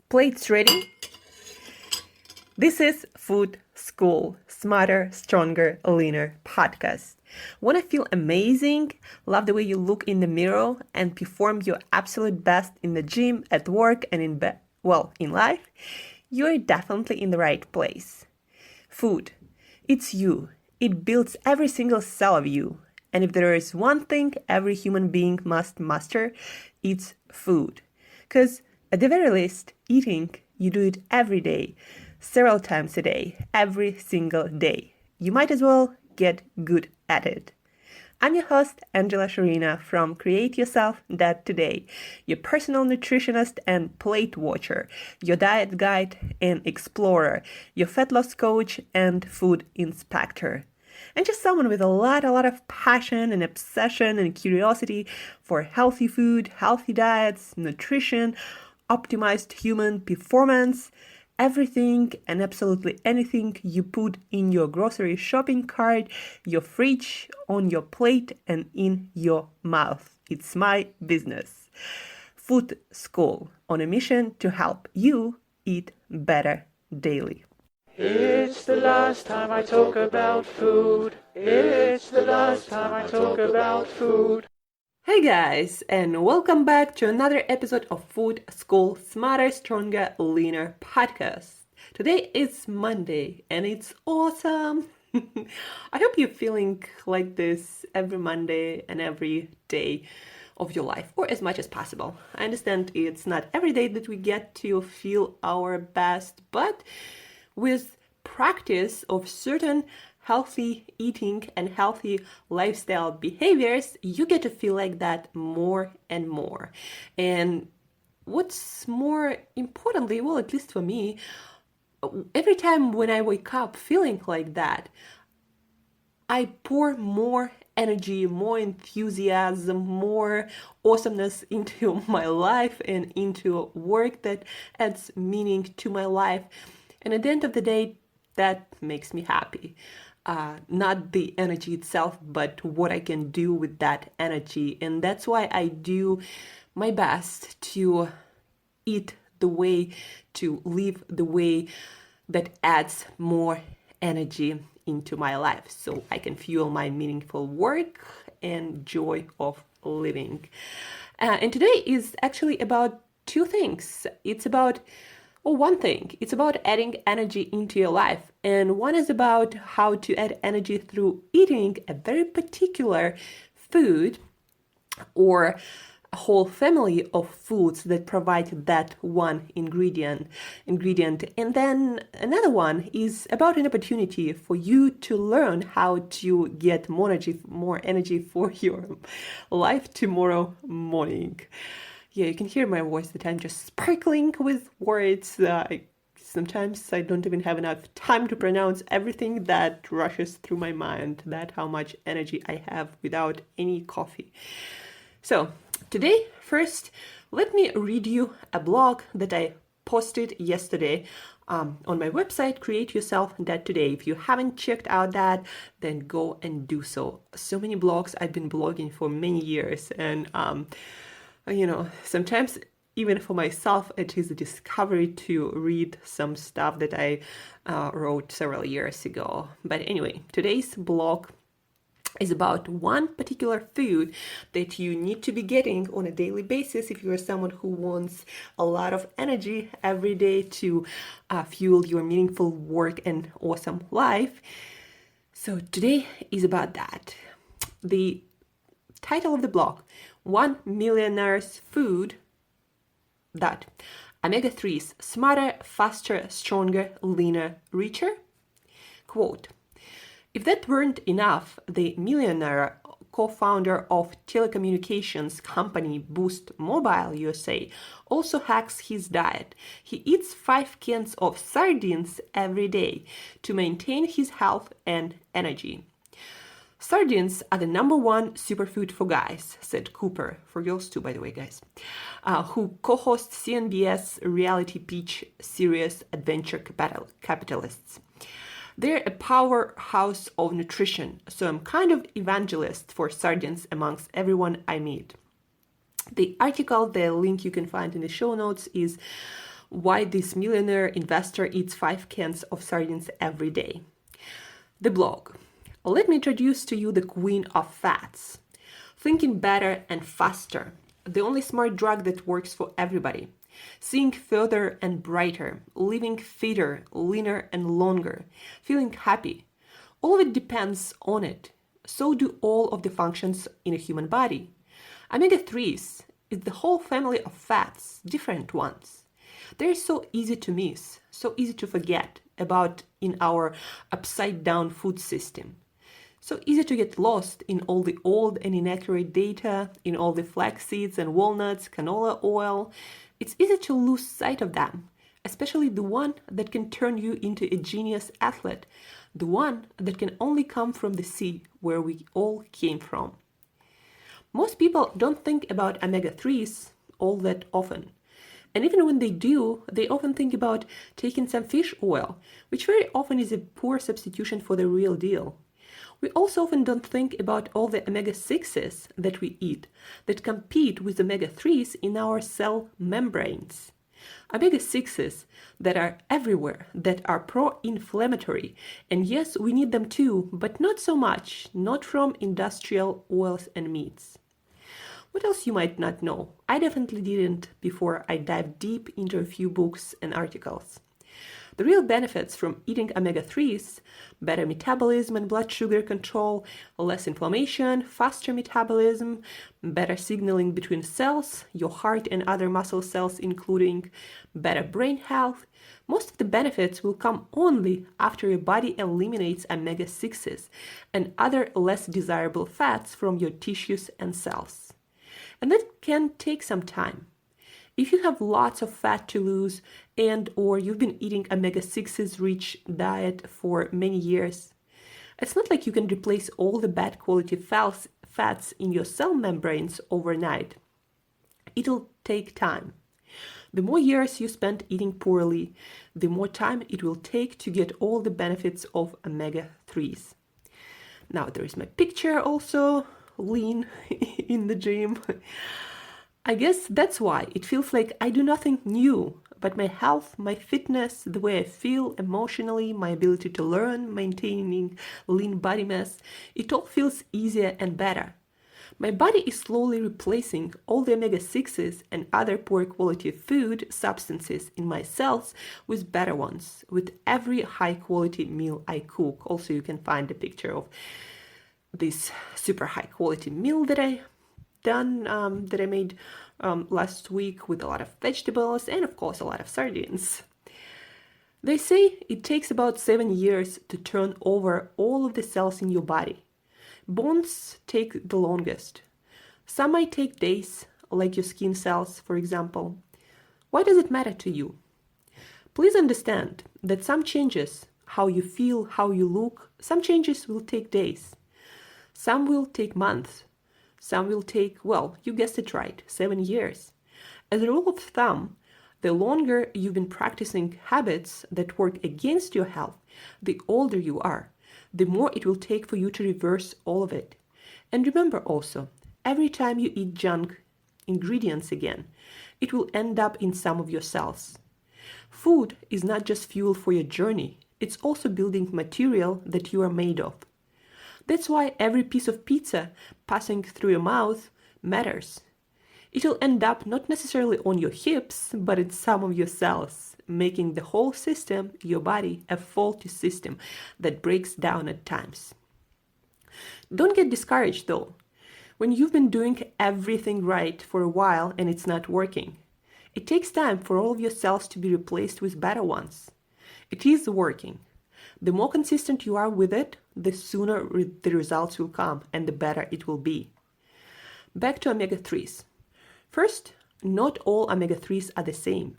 Plates ready? This is Food School, Smarter, Stronger, Leaner podcast. Want to feel amazing, love the way you look in the mirror, and perform your absolute best in the gym, at work, and in life? You're definitely in the right place. Food. It's you. It builds every single cell of you. And if there is one thing every human being must master, it's food. Because at the very least, eating, you do it every day, several times a day, every single day. You might as well get good at it. I'm your host, Shurina from Create Yourself That Today, your personal nutritionist and plate watcher, your diet guide and explorer, your fat loss coach and food inspector. And just someone with a lot of passion and obsession and curiosity for healthy food, healthy diets, nutrition, optimized human performance, everything and absolutely anything you put in your grocery shopping cart, your fridge, on your plate, and in your mouth. It's my business. Food School, on a mission to help you eat better daily. It's the last time I talk about food. It's the last time I talk about food. Hey guys, and welcome back to another episode of Food School Smarter, Stronger, Leaner podcast. Today is Monday and it's awesome. I hope you're feeling like this every Monday and every day of your life, or as much as possible. I understand it's not every day that we get to feel our best, but with practice of certain healthy eating and healthy lifestyle behaviors, you get to feel like that more and more. And what's more importantly, well, at least for me, every time when I wake up feeling like that, I pour more energy, more enthusiasm, more awesomeness into my life and into work that adds meaning to my life. And at the end of the day, that makes me happy. Not the energy itself, but what I can do with that energy. And that's why I do my best to eat the way, to live the way that adds more energy into my life, so I can fuel my meaningful work and joy of living. And today is actually about two things. It's about one thing, it's about adding energy into your life. And one is about how to add energy through eating a very particular food or a whole family of foods that provide that one ingredient. And then another one is about an opportunity for you to learn how to get more energy for your life tomorrow morning. Yeah, you can hear my voice that I'm just sparkling with words. Sometimes I don't even have enough time to pronounce everything that rushes through my mind. That's how much energy I have without any coffee. So today, first, let me read you a blog that I posted yesterday on my website, Create Yourself That Today. If you haven't checked out that, then go and do so. So many blogs. I've been blogging for many years, and sometimes even for myself, it is a discovery to read some stuff that I wrote several years ago. But anyway, today's blog is about one particular food that you need to be getting on a daily basis if you're someone who wants a lot of energy every day to fuel your meaningful work and awesome life. So today is about that. The title of the blog, One Millionaire's Food that Omega-3s, smarter, faster, stronger, leaner, richer. Quote, if that weren't enough, the millionaire co-founder of telecommunications company Boost Mobile USA also hacks his diet. He eats 5 cans of sardines every day to maintain his health and energy. Sardines are the number one superfood for guys, said Cooper, for girls too, by the way, guys, who co-hosts CNBS reality pitch series Adventure Capitalists. They're a powerhouse of nutrition, so I'm kind of evangelist for sardines amongst everyone I meet. The article, the link you can find in the show notes, is Why this millionaire investor eats 5 cans of sardines every day. The blog. Let me introduce to you the queen of fats. Thinking better and faster. The only smart drug that works for everybody. Seeing further and brighter. Living fitter, leaner and longer. Feeling happy. All of it depends on it. So do all of the functions in a human body. Omega-3s is the whole family of fats, different ones. They're so easy to miss, so easy to forget about in our upside down food system. So easy to get lost in all the old and inaccurate data, in all the flax seeds and walnuts, canola oil. It's easy to lose sight of them, especially the one that can turn you into a genius athlete, the one that can only come from the sea where we all came from. Most people don't think about omega-3s all that often. And even when they do, they often think about taking some fish oil, which very often is a poor substitution for the real deal. We also often don't think about all the omega-6s that we eat that compete with omega-3s in our cell membranes. Omega-6s that are everywhere, that are pro-inflammatory, and yes, we need them too, but not so much, not from industrial oils and meats. What else you might not know? I definitely didn't before I dived deep into a few books and articles. The real benefits from eating omega-3s, better metabolism and blood sugar control, less inflammation, faster metabolism, better signaling between cells, your heart and other muscle cells, including better brain health. Most of the benefits will come only after your body eliminates omega-6s and other less desirable fats from your tissues and cells. And that can take some time. If you have lots of fat to lose and or you've been eating omega-6s rich diet for many years, it's not like you can replace all the bad quality fats in your cell membranes overnight. It'll take time. The more years you spend eating poorly, the more time it will take to get all the benefits of omega-3s. Now there is my picture also, lean in the gym. I guess that's why it feels like I do nothing new, but my health, my fitness, the way I feel emotionally, my ability to learn, maintaining lean body mass, it all feels easier and better. My body is slowly replacing all the omega-6s and other poor quality food substances in my cells with better ones, with every high quality meal I cook. Also, you can find a picture of this super high quality meal that I made last week with a lot of vegetables and of course a lot of sardines. They say it takes about 7 years to turn over all of the cells in your body. Bones take the longest. Some might take days, like your skin cells, for example. Why does it matter to you? Please understand that some changes, how you feel, how you look, some changes will take days. Some will take months. Some will take, well, you guessed it right, 7 years. As a rule of thumb, the longer you've been practicing habits that work against your health, the older you are, the more it will take for you to reverse all of it. And remember also, every time you eat junk ingredients again, it will end up in some of your cells. Food is not just fuel for your journey, it's also building material that you are made of. That's why every piece of pizza passing through your mouth matters. It'll end up not necessarily on your hips, but in some of your cells, making the whole system, your body, a faulty system that breaks down at times. Don't get discouraged though. When you've been doing everything right for a while and it's not working, it takes time for all of your cells to be replaced with better ones. It is working. The more consistent you are with it, the sooner the results will come and the better it will be. Back to omega-3s. First, not all omega-3s are the same.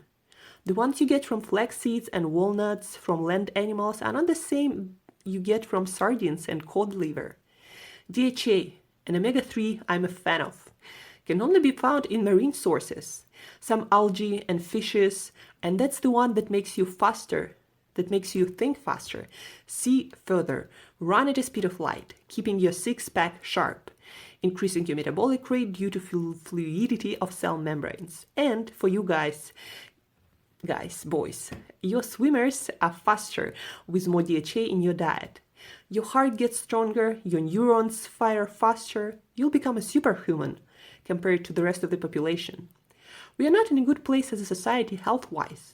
The ones you get from flax seeds and walnuts from land animals are not the same you get from sardines and cod liver. DHA, an omega-3 I'm a fan of, can only be found in marine sources, some algae and fishes, and that's the one that makes you faster, that makes you think faster, see further, run at the speed of light, keeping your six-pack sharp, increasing your metabolic rate due to fluidity of cell membranes, and for you guys, Guys, boys, your swimmers are faster with more DHA in your diet. Your heart gets stronger, your neurons fire faster, you'll become a superhuman compared to the rest of the population. We are not in a good place as a society health-wise.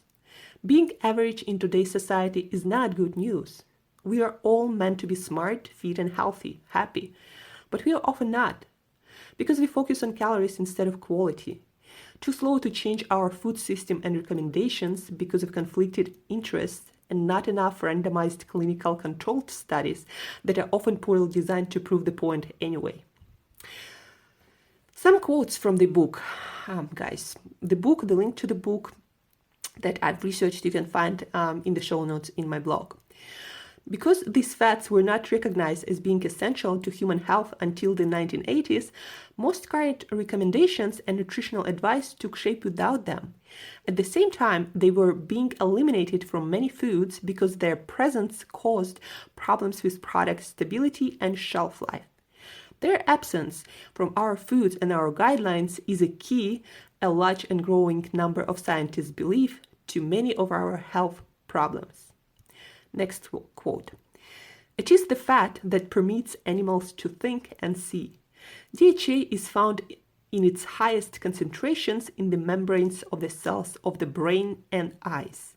Being average in today's society is not good news. We are all meant to be smart, fit, and healthy, happy, but we are often not because we focus on calories instead of quality. Too slow to change our food system and recommendations because of conflicted interests, and not enough randomized clinical controlled studies that are often poorly designed to prove the point anyway. Some quotes from the book, guys. The link to the book that I've researched, you can find in the show notes in my blog. Because these fats were not recognized as being essential to human health until the 1980s, most current recommendations and nutritional advice took shape without them. At the same time, they were being eliminated from many foods because their presence caused problems with product stability and shelf life. Their absence from our foods and our guidelines is a key, a large and growing number of scientists believe, to many of our health problems. Next quote. It is the fat that permits animals to think and see. DHA is found in its highest concentrations in the membranes of the cells of the brain and eyes,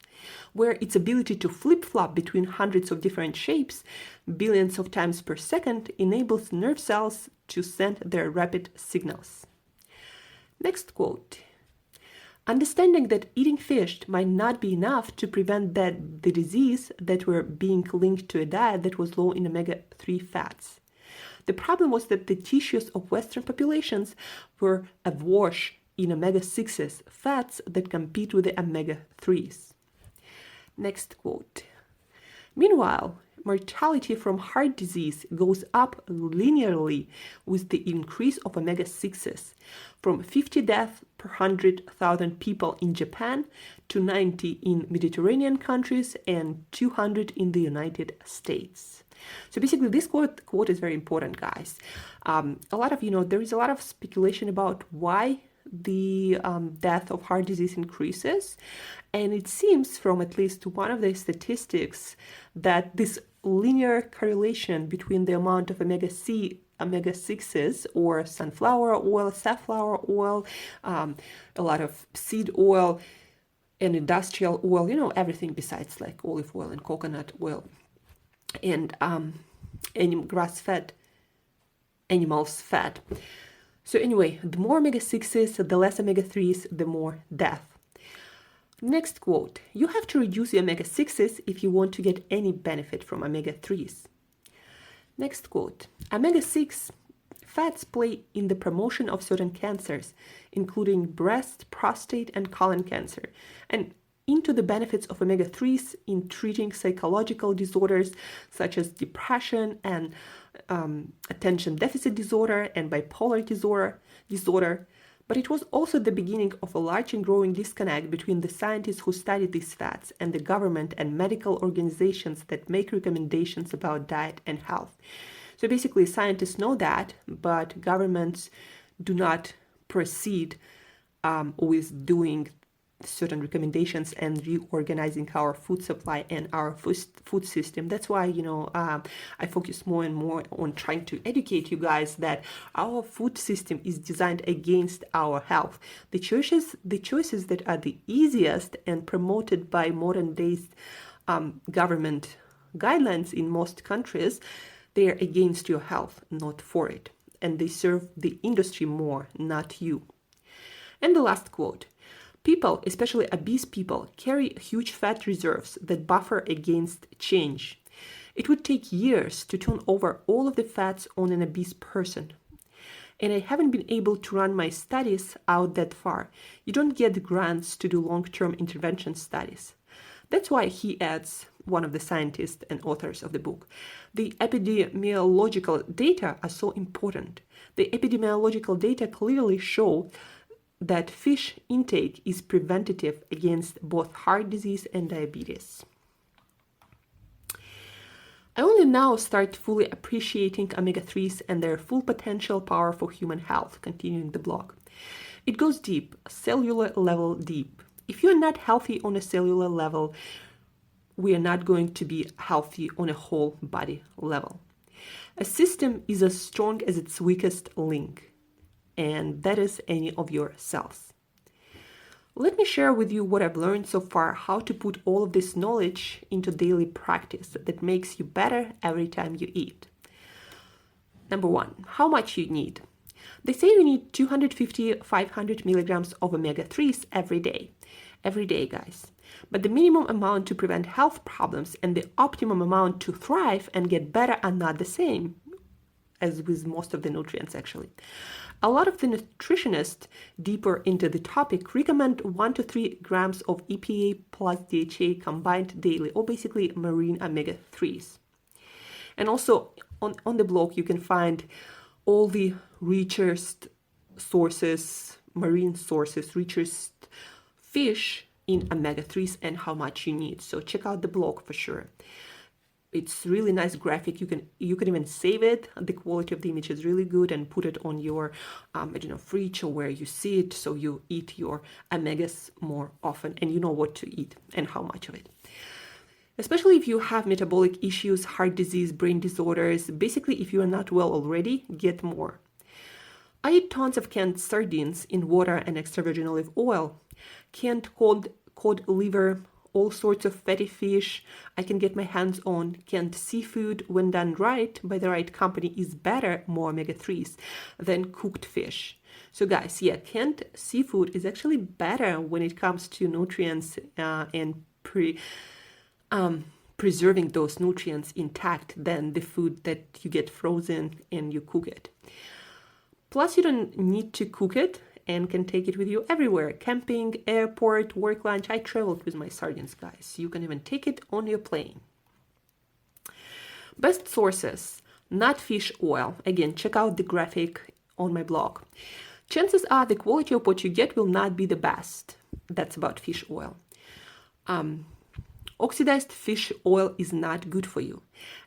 where its ability to flip-flop between hundreds of different shapes, billions of times per second, enables nerve cells to send their rapid signals. Next quote. Understanding that eating fish might not be enough to prevent the disease that were being linked to a diet that was low in omega-3 fats. The problem was that the tissues of Western populations were awash in omega-6s, fats that compete with the omega-3s. Next quote. Meanwhile, mortality from heart disease goes up linearly with the increase of omega-6s, from 50 deaths per 100,000 people in Japan to 90 in Mediterranean countries and 200 in the United States. So basically, this quote is very important, guys. There is a lot of speculation about why the death of heart disease increases, and it seems from at least one of the statistics that this linear correlation between the amount of omega-6s or sunflower oil, safflower oil, a lot of seed oil and industrial oil, everything besides like olive oil and coconut oil and grass-fed animals fat. So anyway, the more omega-6s, the less omega-3s, the more death. Next quote. You have to reduce the omega-6s if you want to get any benefit from omega-3s. Next quote. Omega-6 fats play in the promotion of certain cancers, including breast, prostate, and colon cancer, and into the benefits of omega-3s in treating psychological disorders such as depression and attention deficit disorder and bipolar disorder. But it was also the beginning of a large and growing disconnect between the scientists who study these fats and the government and medical organizations that make recommendations about diet and health. So basically, scientists know that, but governments do not proceed with doing certain recommendations and reorganizing our food supply and our food system. That's why, I focus more and more on trying to educate you guys that our food system is designed against our health. The choices that are the easiest and promoted by modern days government guidelines in most countries, they are against your health, not for it. And they serve the industry more, not you. And the last quote. People, especially obese people, carry huge fat reserves that buffer against change. It would take years to turn over all of the fats on an obese person. And I haven't been able to run my studies out that far. You don't get grants to do long-term intervention studies. That's why he adds, one of the scientists and authors of the book, the epidemiological data are so important. The epidemiological data clearly show that fish intake is preventative against both heart disease and diabetes. I only now start fully appreciating omega-3s and their full potential power for human health, continuing the blog. It goes deep, cellular level deep. If you're not healthy on a cellular level, we are not going to be healthy on a whole body level. A system is as strong as its weakest link, and that is any of your cells. Let me share with you what I've learned so far, how to put all of this knowledge into daily practice that makes you better every time you eat. Number one, how much you need. They say you need 250-500 milligrams of omega-3s every day. Every day, guys. But the minimum amount to prevent health problems and the optimum amount to thrive and get better are not the same, as with most of the nutrients actually. A lot of the nutritionists deeper into the topic recommend 1 to 3 grams of EPA plus DHA combined daily, or basically marine omega-3s. And also on the blog you can find all the richest sources, marine sources, richest fish in omega-3s and how much you need. So check out the blog for sure. It's really nice graphic. You can even save it. The quality of the image is really good, and put it on your fridge or where you see it, so you eat your omegas more often and you know what to eat and how much of it. Especially if you have metabolic issues, heart disease, brain disorders. Basically, if you are not well already, get more. I eat tons of canned sardines in water and extra virgin olive oil, canned cod liver, all sorts of fatty fish I can get my hands on. Canned seafood, when done right by the right company, is better, more omega-3s, than cooked fish. So guys, yeah, canned seafood is actually better when it comes to nutrients and preserving those nutrients intact than the food that you get frozen and you cook it. Plus, you don't need to cook it and can take it with you everywhere. Camping, airport, work lunch. I traveled with my sardines, guys. You can even take it on your plane. Best sources, not fish oil. Again, check out the graphic on my blog. Chances are the quality of what you get will not be the best. That's about fish oil. Oxidized fish oil is not good for you.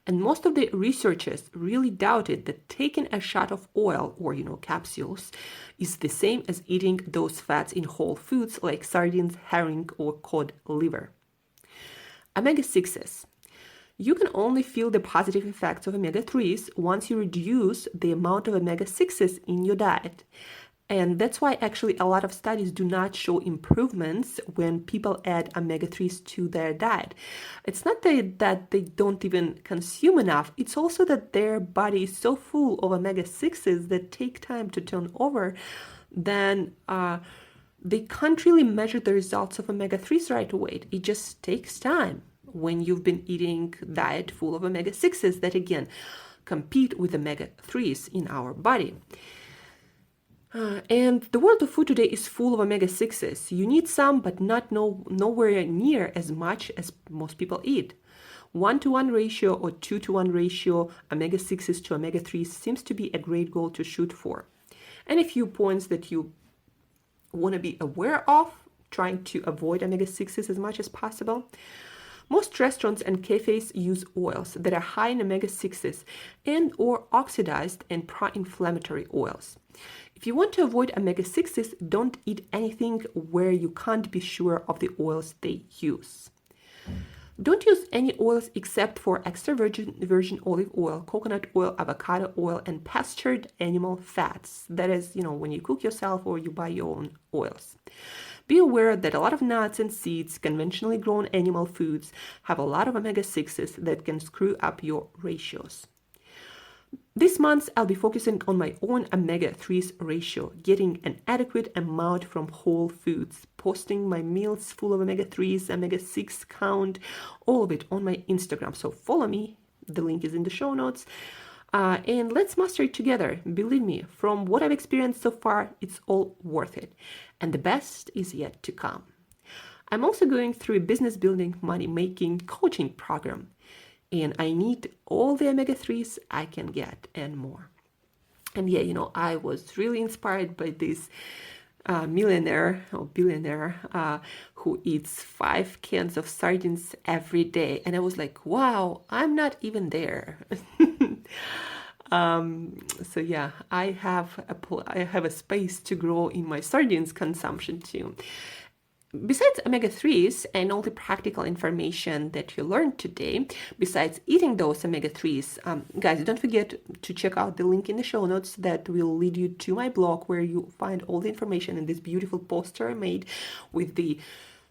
And most of the researchers really doubted that taking a shot of oil, or capsules, is the same as eating those fats in whole foods like sardines, herring, or cod liver. Omega-6s. You can only feel the positive effects of omega-3s once you reduce the amount of omega-6s in your diet. And that's why actually a lot of studies do not show improvements when people add omega-3s to their diet. It's not that they don't even consume enough, it's also that their body is so full of omega-6s that take time to turn over, then they can't really measure the results of omega-3s right away. It just takes time when you've been eating a diet full of omega-6s that again compete with omega-3s in our body. And the world of food today is full of omega-6s. You need some, but nowhere near as much as most people eat. 1-to-1 ratio or 2-to-1 ratio omega-6s to omega-3s seems to be a great goal to shoot for. And a few points that you want to be aware of, trying to avoid omega-6s as much as possible. Most restaurants and cafes use oils that are high in omega-6s and or oxidized and pro-inflammatory oils. If you want to avoid omega-6s, don't eat anything where you can't be sure of the oils they use. Don't use any oils except for extra virgin olive oil, coconut oil, avocado oil, and pastured animal fats. That is, when you cook yourself or you buy your own oils. Be aware that a lot of nuts and seeds, conventionally grown animal foods, have a lot of omega-6s that can screw up your ratios. This month, I'll be focusing on my own omega-3s ratio, getting an adequate amount from whole foods, posting my meals full of omega-3s, omega-6 count, all of it on my Instagram. So follow me. The link is in the show notes. And let's master it together. Believe me, from what I've experienced so far, it's all worth it. And the best is yet to come. I'm also going through a business building, money making coaching program. And I need all the omega-3s I can get and more. And yeah, I was really inspired by this millionaire or billionaire who eats 5 cans of sardines every day. And I was like, wow, I'm not even there. So yeah, I have a space to grow in my sardines consumption too. besides omega-3s and all the practical information that you learned today, besides eating those omega-3s, guys, don't forget to check out the link in the show notes that will lead you to my blog, where you find all the information in this beautiful poster I made with the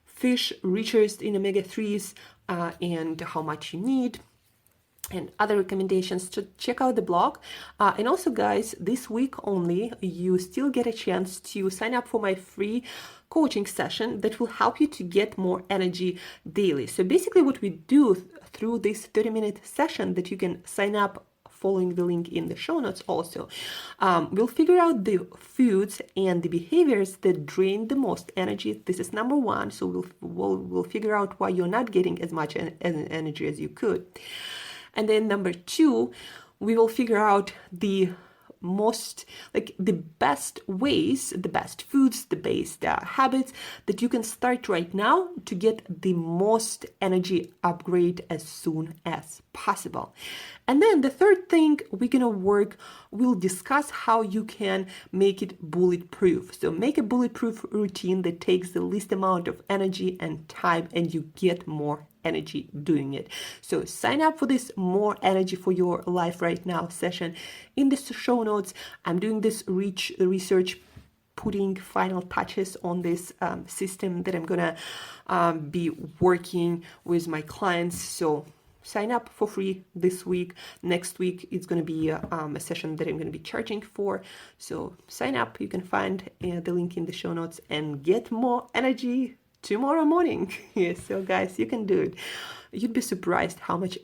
fish richest in omega-3s and how much you need, and other recommendations. To check out the blog. And also, guys, this week only, you still get a chance to sign up for my free coaching session that will help you to get more energy daily. So basically what we do through this 30-minute session that you can sign up following the link in the show notes also, we'll figure out the foods and the behaviors that drain the most energy. This is number one. So we'll figure out why you're not getting as much energy as you could. And then number two, we will figure out the best ways, the best foods, the best habits that you can start right now to get the most energy upgrade as soon as possible. And then the third thing we'll discuss how you can make it bulletproof. So make a bulletproof routine that takes the least amount of energy and time, and you get more energy doing it. So sign up for this More Energy for Your Life Right Now session in the show notes. I'm doing this research, putting final touches on this system that I'm gonna be working with my clients. So sign up for free this week. Next week it's going to be a session that I'm going to be charging for. So sign up. You can find the link in the show notes and get more energy tomorrow morning. Yeah, so guys, you can do it. You'd be surprised how much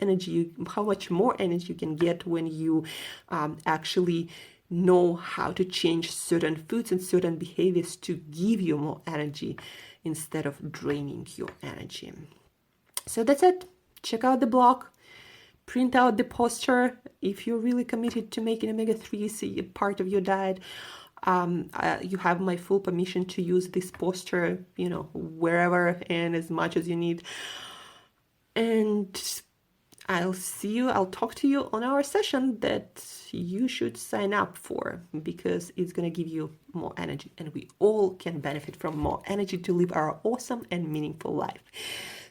more energy you can get when you actually know how to change certain foods and certain behaviors to give you more energy instead of draining your energy. So that's it. Check out the blog, print out the poster if you're really committed to making omega-3s a part of your diet. You have my full permission to use this poster, wherever and as much as you need. And I'll talk to you on our session that you should sign up for, because it's going to give you more energy, and we all can benefit from more energy to live our awesome and meaningful life.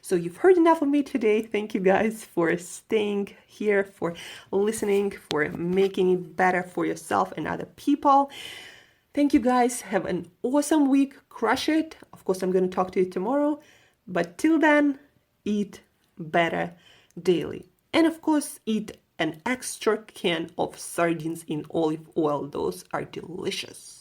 So you've heard enough of me today. Thank you guys for staying here, for listening, for making it better for yourself and other people. Thank you guys. Have an awesome week. Crush it. Of course, I'm going to talk to you tomorrow. But till then, eat better daily. And of course, eat an extra can of sardines in olive oil. Those are delicious.